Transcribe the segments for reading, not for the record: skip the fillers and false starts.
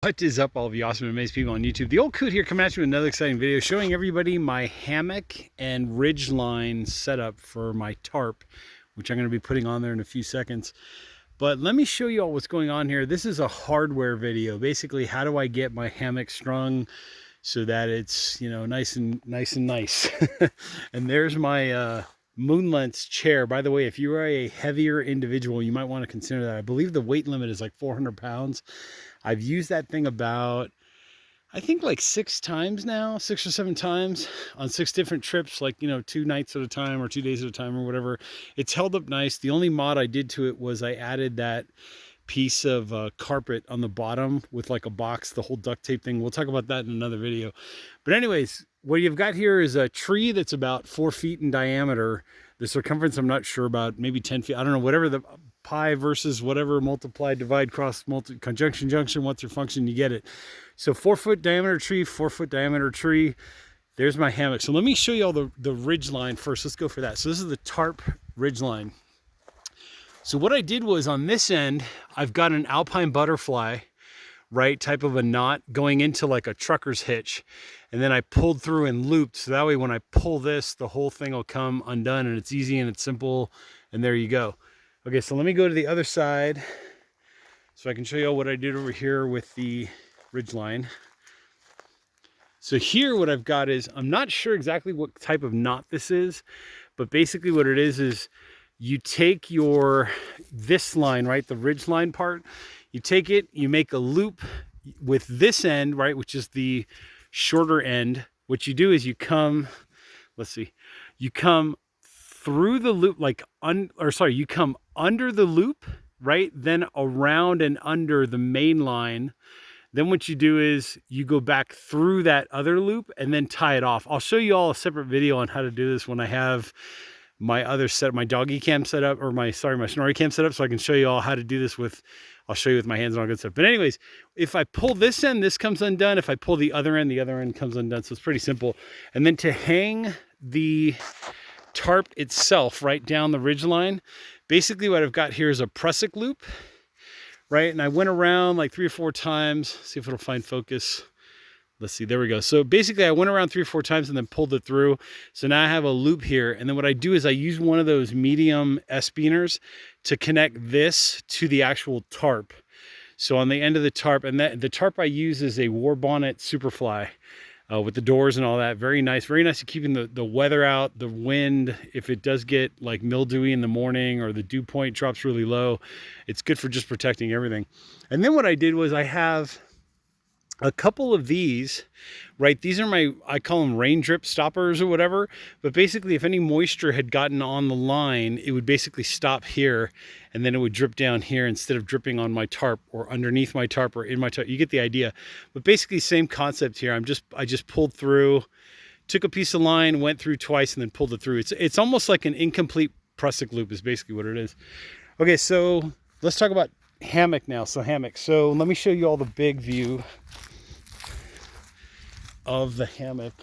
What is up, all of you awesome and amazing people on YouTube? The old coot here, coming at you with another exciting video showing everybody my hammock and ridgeline setup for my tarp, which I'm going to be putting on there in a few seconds. But let me show you all what's going on here. This is a hardware video. Basically, how do I get my hammock strung so that it's, you know, nice and nice. And there's my Moonlens chair. By the way, if you are a heavier individual, you might want to consider that. I believe the weight limit is like 400 pounds. I've used that thing about, I think like 6 times now, 6 or 7 times on 6 different trips, like, you know, 2 nights at a time or 2 days at a time or whatever. It's held up nice. The only mod I did to it was I added that piece of carpet on the bottom with like a box, the whole duct tape thing. We'll talk about that in another video. But anyways, what you've got here is a tree that's about 4 feet in diameter. The circumference, I'm not sure about, maybe 10 feet. I don't know, whatever the pi versus whatever, multiply, divide, cross, conjunction, junction, what's your function, you get it. So 4 foot diameter tree, 4 foot diameter tree. There's my hammock. So let me show you all the ridge line first. Let's go for that. So this is the tarp ridge line. So what I did was on this end, I've got an alpine butterfly, right, type of a knot going into like a trucker's hitch. And then I pulled through and looped. So that way when I pull this, the whole thing will come undone and it's easy and it's simple. And there you go. Okay, so let me go to the other side so I can show you all what I did over here with the ridge line. So here what I've got is, I'm not sure exactly what type of knot this is, but basically what it is you take this line, right, the ridge line part, you take it, you make a loop with this end, right, which is the shorter end. What you do is you come, you come through the loop, like, you come under the loop, right, then around and under the main line. Then what you do is you go back through that other loop and then tie it off. I'll show you all a separate video on how to do this when I have my other set, my doggy cam set up, or my snorri cam set up, so I can show you all how to do this with, I'll show you with my hands and all good stuff. But anyways, if I pull this end, this comes undone. If I pull the other end comes undone. So it's pretty simple. And then to hang the tarp itself right down the ridge line, basically what I've got here is a prusik loop, right? And I went around like 3 or 4 times. See if it'll find focus. Let's see, there we go. So basically I went around 3 or 4 times and then pulled it through. So now I have a loop here. And then what I do is I use one of those medium S-beaners to connect this to the actual tarp. So on the end of the tarp, and the tarp I use is a Warbonnet Superfly with the doors and all that. Very nice at keeping the weather out, the wind. If it does get like mildewy in the morning or the dew point drops really low, it's good for just protecting everything. And then what I did was I have a couple of these, right? These are I call them rain drip stoppers or whatever. But basically, if any moisture had gotten on the line, it would basically stop here and then it would drip down here instead of dripping on my tarp or underneath my tarp or in my tarp. You get the idea. But basically, same concept here. I just pulled through, took a piece of line, went through twice, and then pulled it through. It's almost like an incomplete prusik loop is basically what it is. Okay, so let's talk about hammock now. So hammock. So let me show you all the big view of the hammock.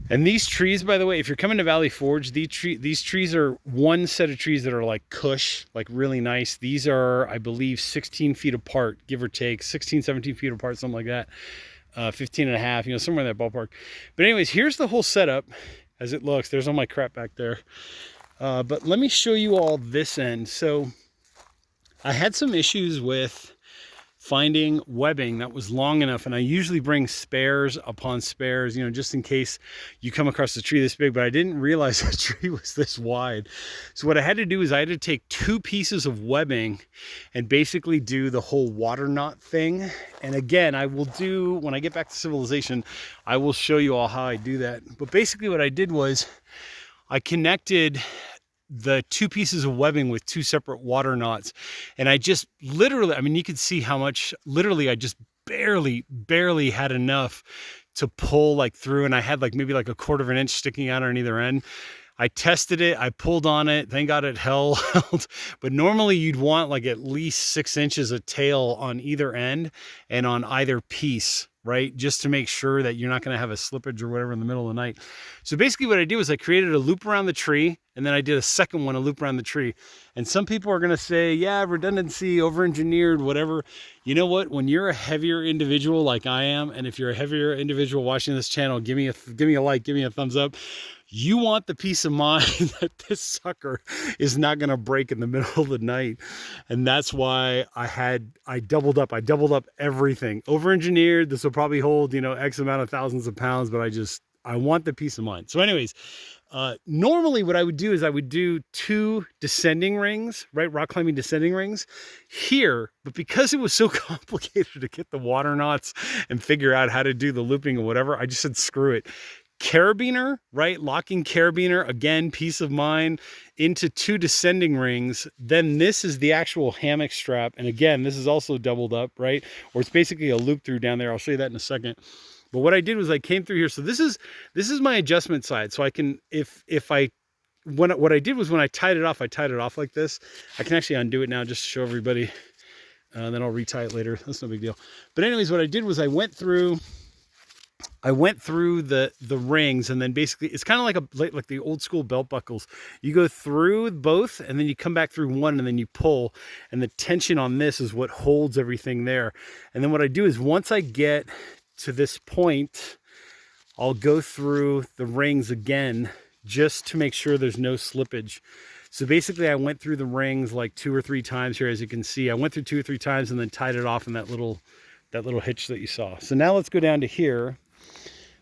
And these trees, by the way, if you're coming to Valley Forge, these trees are one set of trees that are like cush, like really nice. These are, I believe, 16 feet apart, give or take, 16, 17 feet apart, something like that. 15 and a half, you know, somewhere in that ballpark. But anyways, here's the whole setup as it looks. There's all my crap back there. But let me show you all this end. So I had some issues with finding webbing that was long enough, and I usually bring spares upon spares, you know, just in case you come across a tree this big, but I didn't realize the tree was this wide. So what I had to do is I had to take 2 pieces of webbing and basically do the whole water knot thing. And again, I will do, when I get back to civilization, I will show you all how I do that. But basically what I did was I connected the 2 pieces of webbing with 2 separate water knots, and I just literally, I mean, you could see how much, literally I just barely had enough to pull like through, and I had like maybe like 1/4 of an inch sticking out on either end. I tested it, I pulled on it, thank God it held. But normally you'd want like at least 6 inches of tail on either end and on either piece, right? Just to make sure that you're not going to have a slippage or whatever in the middle of the night. So basically what I did was I created a loop around the tree, and then I did a second one, a loop around the tree. And some people are gonna say, yeah, redundancy, over-engineered, whatever. You know what? When you're a heavier individual like I am, and if you're a heavier individual watching this channel, give me a like, give me a thumbs up. You want the peace of mind that this sucker is not gonna break in the middle of the night. And that's why I doubled up everything. Over-engineered, this will probably hold, you know, X amount of thousands of pounds, but I want the peace of mind. So anyways, normally what I would do is I would do 2 descending rings, right? Rock climbing descending rings here, but because it was so complicated to get the water knots and figure out how to do the looping or whatever, I just said, screw it. Carabiner, right? Locking carabiner, again, peace of mind, into 2 descending rings. Then this is the actual hammock strap. And again, this is also doubled up, right? Or it's basically a loop through down there. I'll show you that in a second. But what I did was I came through here. So this is my adjustment side. So I can, what I did was when I tied it off like this. I can actually undo it now just to show everybody. And then I'll retie it later. That's no big deal. But anyways, what I did was I went through the rings, and then basically it's kind of like the old school belt buckles. You go through both and then you come back through one and then you pull, and the tension on this is what holds everything there. And then what I do is once I get to this point, I'll go through the rings again just to make sure there's no slippage. So basically I went through the rings like 2 or 3 times here. As you can see, I went through 2 or 3 times and then tied it off in that little hitch that you saw. So now let's go down to here.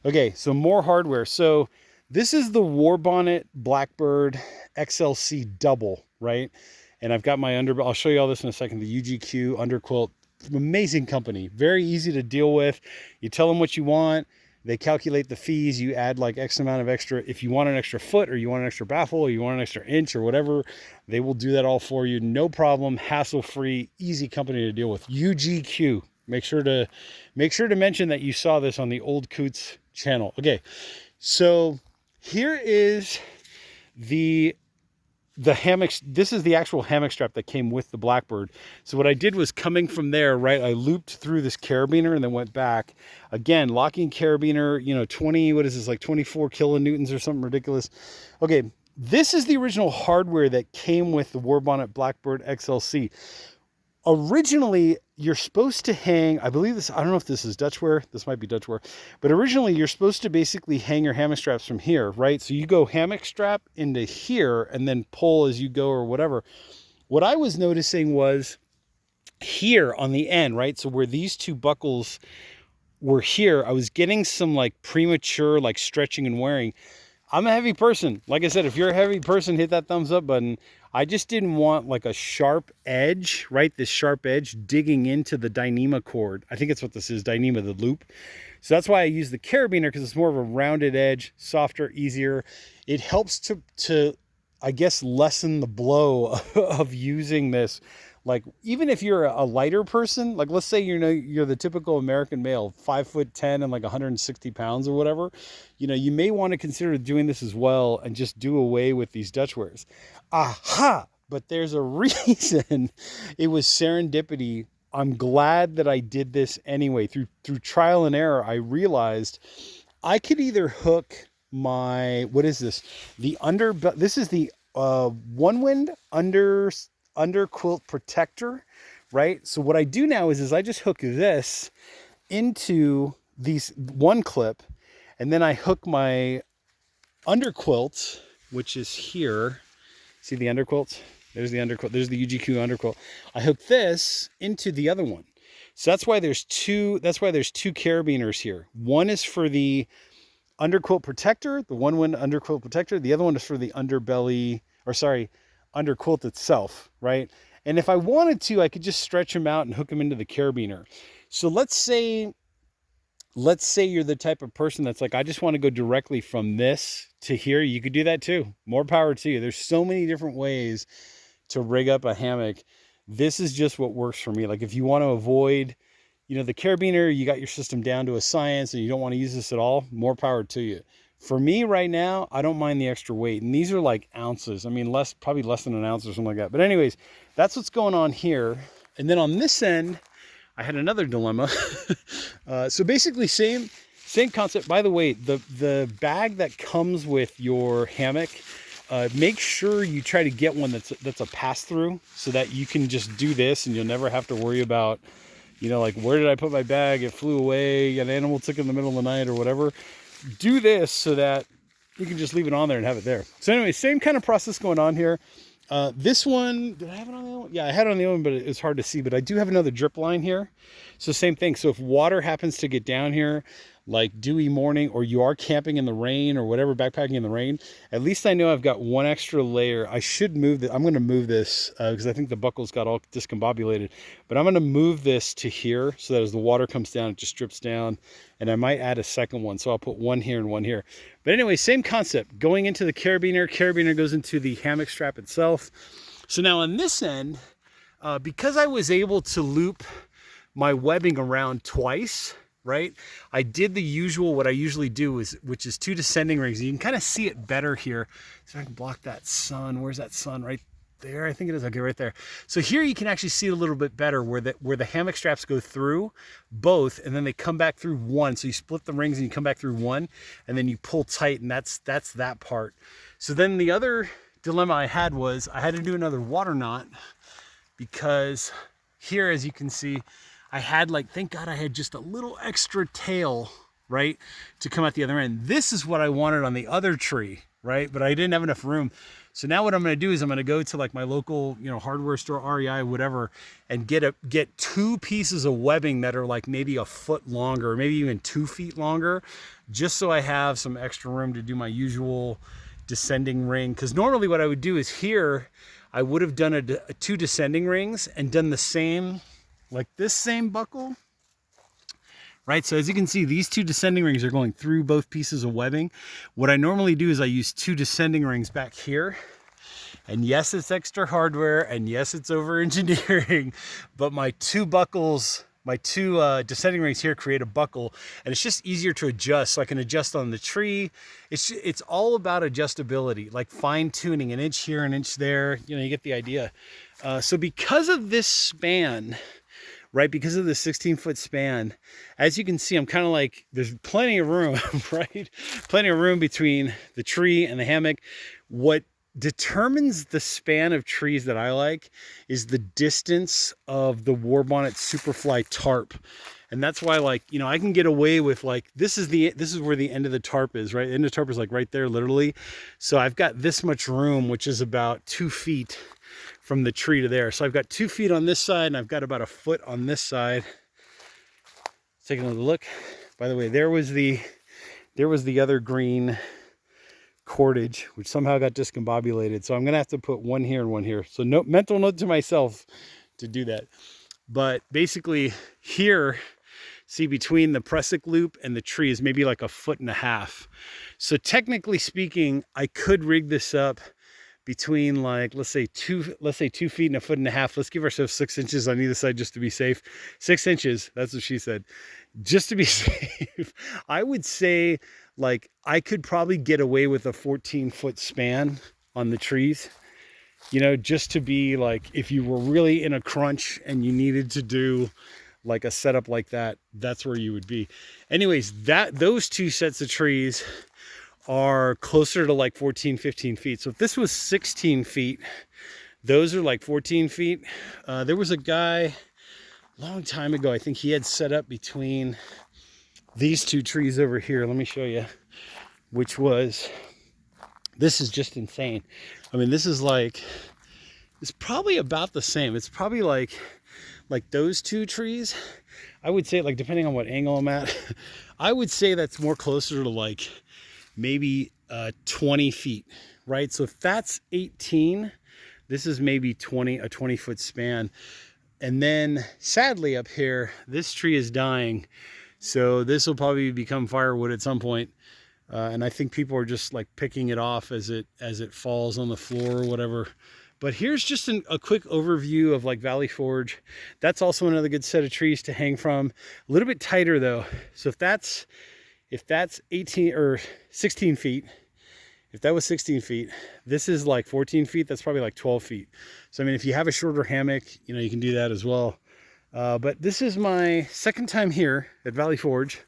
Okay, so more hardware. So this is the Warbonnet Blackbird XLC double, right? And I've got my Underbelly. I'll show you all this in a second. The UGQ Underquilt, amazing company, very easy to deal with. You tell them what you want, they calculate the fees, you add like X amount of extra. If you want an extra foot, or you want an extra baffle, or you want an extra inch or whatever, they will do that all for you. No problem, hassle-free, easy company to deal with. UGQ. Make sure to mention that you saw this on the Old Coots channel. Okay, so here is the hammock. This is the actual hammock strap that came with the Blackbird. So what I did was, coming from there, right, I looped through this carabiner and then went back again, locking carabiner, you know, 24 kilonewtons or something ridiculous. Okay, this is the original hardware that came with the Warbonnet Blackbird XLC. Originally, you're supposed to hang, I believe this, I don't know if this is Dutchware, this might be Dutchware, but originally you're supposed to basically hang your hammock straps from here, right? So you go hammock strap into here and then pull as you go or whatever. What I was noticing was here on the end, right? So where these 2 buckles were here, I was getting some like premature like stretching and wearing. I'm a heavy person. Like I said, if you're a heavy person, hit that thumbs up button. I just didn't want like a sharp edge, right? This sharp edge digging into the Dyneema cord. I think it's what this is, Dyneema, the loop. So that's why I use the carabiner, because it's more of a rounded edge, softer, easier. It helps to I guess, lessen the blow of using this. Like, even if you're a lighter person, like let's say, you know, you're the typical American male, 5'10" and like 160 pounds or whatever, you know, you may want to consider doing this as well and just do away with these Dutchwares. Aha! But there's a reason. It was serendipity. I'm glad that I did this anyway. Through trial and error, I realized I could either hook my, what is this? This is the One Wind Underquilt Protector, right? So what I do now is I just hook this into these one clip, and then I hook my underquilt, which is here. See the underquilt? There's the underquilt. There's the UGQ underquilt. I hook this into the other one. So that's why there's two carabiners here. One is for the Underquilt Protector, the One Wind Underquilt Protector. The other one is for the underbelly, or sorry, underquilt itself, right? And if I wanted to, I could just stretch them out and hook them into the carabiner. So let's say you're the type of person that's like, I just want to go directly from this to here. You could do that too. More power to you. There's so many different ways to rig up a hammock. This is just what works for me. Like, if you want to avoid, you know, the carabiner, you got your system down to a science and you don't want to use this at all, more power to you. For me right now, I don't mind the extra weight. And these are like ounces. I mean, probably less than an ounce or something like that. But anyways, that's what's going on here. And then on this end, I had another dilemma. So basically same concept. By the way, the bag that comes with your hammock, make sure you try to get one that's a pass-through, so that you can just do this and you'll never have to worry about, you know, like, where did I put my bag? It flew away, an animal took it in the middle of the night or whatever. Do this so that you can just leave it on there and have it there. So anyway, same kind of process going on here. This one, did I have it on the other one? Yeah, I had it on the other one, but it's hard to see. But I do have another drip line here. So same thing. So if water happens to get down here, like dewy morning, or you are camping in the rain or whatever, backpacking in the rain, at least I know I've got one extra layer. I should move this. I'm going to move this because I think the buckles got all discombobulated. But I'm going to move this to here so that as the water comes down, it just drips down. And I might add a second one. So I'll put one here and one here. But anyway, same concept. Going into the carabiner. Carabiner goes into the hammock strap itself. So now on this end, because I was able to loop my webbing around twice, right? I did the usual, what I usually do is, which is 2 descending rings. You can kind of see it better here. So I can block that sun. Where's that sun? Right there, I think it is. Okay, right there. So here you can actually see it a little bit better where the hammock straps go through both, and then they come back through one. So you split the rings and you come back through one, and then you pull tight, and that's that part. So then the other dilemma I had was I had to do another water knot, because here, as you can see, I had, like, thank God I had just a little extra tail, right, to come out the other end. This is what I wanted on the other tree, right? But I didn't have enough room. So now what I'm going to do is I'm going to go to, like, my local, you know, hardware store, REI, whatever, and get 2 pieces of webbing that are like maybe a foot longer, or maybe even 2 feet longer, just so I have some extra room to do my usual descending ring. Because normally what I would do is here, I would have done 2 descending rings and done the same, like this same buckle, right? So as you can see, these 2 descending rings are going through both pieces of webbing. What I normally do is I use 2 descending rings back here. And yes, it's extra hardware, and yes, it's over engineering, but my 2 buckles, my 2 descending rings here create a buckle, and it's just easier to adjust. So I can adjust on the tree. It's all about adjustability, like fine tuning, an inch here, an inch there. You know, you get the idea. So because of this span, right, because of the 16-foot span, as you can see, I'm kind of like, there's plenty of room, right? Plenty of room between the tree and the hammock. What determines the span of trees that I like is the distance of the Warbonnet Superfly tarp. And that's why, like, you know, I can get away with, like, this is where the end of the tarp is, right? The end of the tarp is like right there, literally. So I've got this much room, which is about 2 feet from the tree to there. So I've got 2 feet on this side, and I've got about a foot on this side. Let's take another look. By the way, there was the other green cordage, which somehow got discombobulated. So I'm gonna have to put one here and one here. So no, mental note to myself to do that. But basically here, see, between the pressic loop and the tree is maybe like 1.5 feet. So technically speaking, I could rig this up between, like, let's say 2 feet and 1.5 feet. Let's give ourselves 6 inches on either side just to be safe. 6 inches, that's what she said, just to be safe. I would say, like, I could probably get away with a 14-foot span on the trees, you know, just to be like, if you were really in a crunch and you needed to do like a setup like that, that's where you would be. Anyways, those 2 sets of trees are closer to like 14, 15 feet. So if this was 16 feet, those are like 14 feet. There was a guy a long time ago, I think he had set up between these 2 trees over here. Let me show you, which was, this is just insane. I mean, this is like, it's probably about the same. It's probably like those 2 trees. I would say, like, depending on what angle I'm at, I would say that's more closer to like maybe 20 feet, right? So if that's 18, this is maybe a 20-foot span. And then sadly up here, this tree is dying. So this will probably become firewood at some point. And I think people are just like picking it off as it falls on the floor or whatever. But here's just a quick overview of like Valley Forge. That's also another good set of trees to hang from. A little bit tighter though. So if that's 18 or 16 feet, if that was 16 feet, this is like 14 feet. That's probably like 12 feet. So, I mean, if you have a shorter hammock, you know, you can do that as well. But this is my second time here at Valley Forge.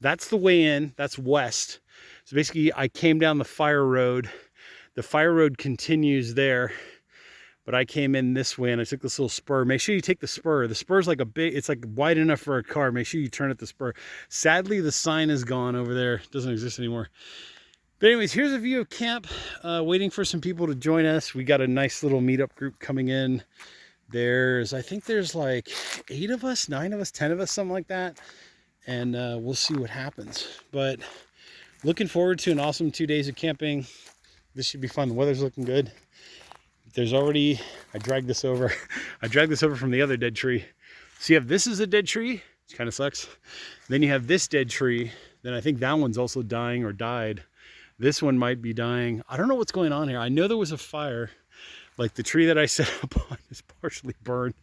That's the way in, that's west. So basically I came down the fire road. The fire road continues there, but I came in this way and I took this little spur. Make sure you take the spur. The spur's like a big, it's like wide enough for a car. Make sure you turn at the spur. Sadly, the sign is gone over there. It doesn't exist anymore. But anyways, here's a view of camp, waiting for some people to join us. We got a nice little meetup group coming in. I think there's like 8 of us, 9 of us, 10 of us, something like that. And we'll see what happens. But looking forward to an awesome 2 days of camping. This should be fun. The weather's looking good. There's already, I dragged this over. I dragged this over from the other dead tree. So you have, this is a dead tree, which kind of sucks. Then you have this dead tree. Then I think that one's also dying or died. This one might be dying. I don't know what's going on here. I know there was a fire. Like the tree that I set up on is partially burned.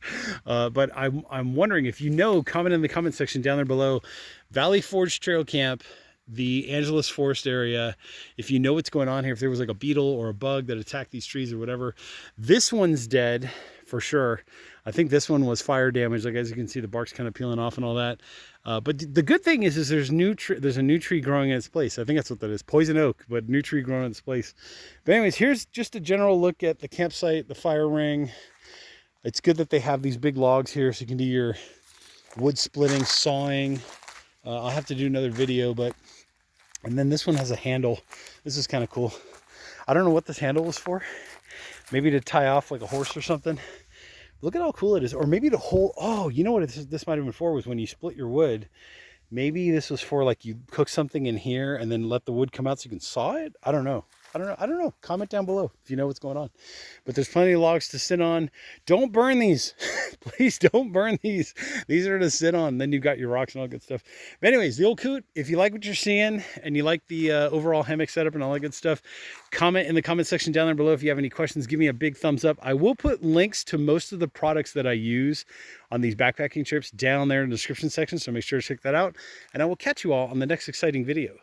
But I'm wondering if you know, comment in the comment section down there below. Valley Forge Trail Camp, the Angeles Forest area. If you know what's going on here, if there was like a beetle or a bug that attacked these trees or whatever. This one's dead for sure. I think this one was fire damage. Like as you can see, the bark's kind of peeling off and all that. But the good thing is there's a new tree growing in its place. I think that's what that is. Poison oak, but new tree growing in its place. But anyways, here's just a general look at the campsite, the fire ring. It's good that they have these big logs here so you can do your wood splitting, sawing. I'll have to do another video, but, and then this one has a handle. This is kind of cool. I don't know what this handle was for. Maybe to tie off like a horse or something. Look at how cool it is. Or maybe to hold, oh, you know what this might have been for was when you split your wood. Maybe this was for like you cook something in here and then let the wood come out so you can saw it. I don't know. I don't know. Comment down below if you know what's going on. But there's plenty of logs to sit on. Don't burn these. Please don't burn these. These are to sit on. Then you've got your rocks and all good stuff. But anyways, the old coot, if you like what you're seeing and you like the overall hammock setup and all that good stuff, comment in the comment section down there below. If you have any questions, give me a big thumbs up. I will put links to most of the products that I use on these backpacking trips down there in the description section. So make sure to check that out. And I will catch you all on the next exciting video.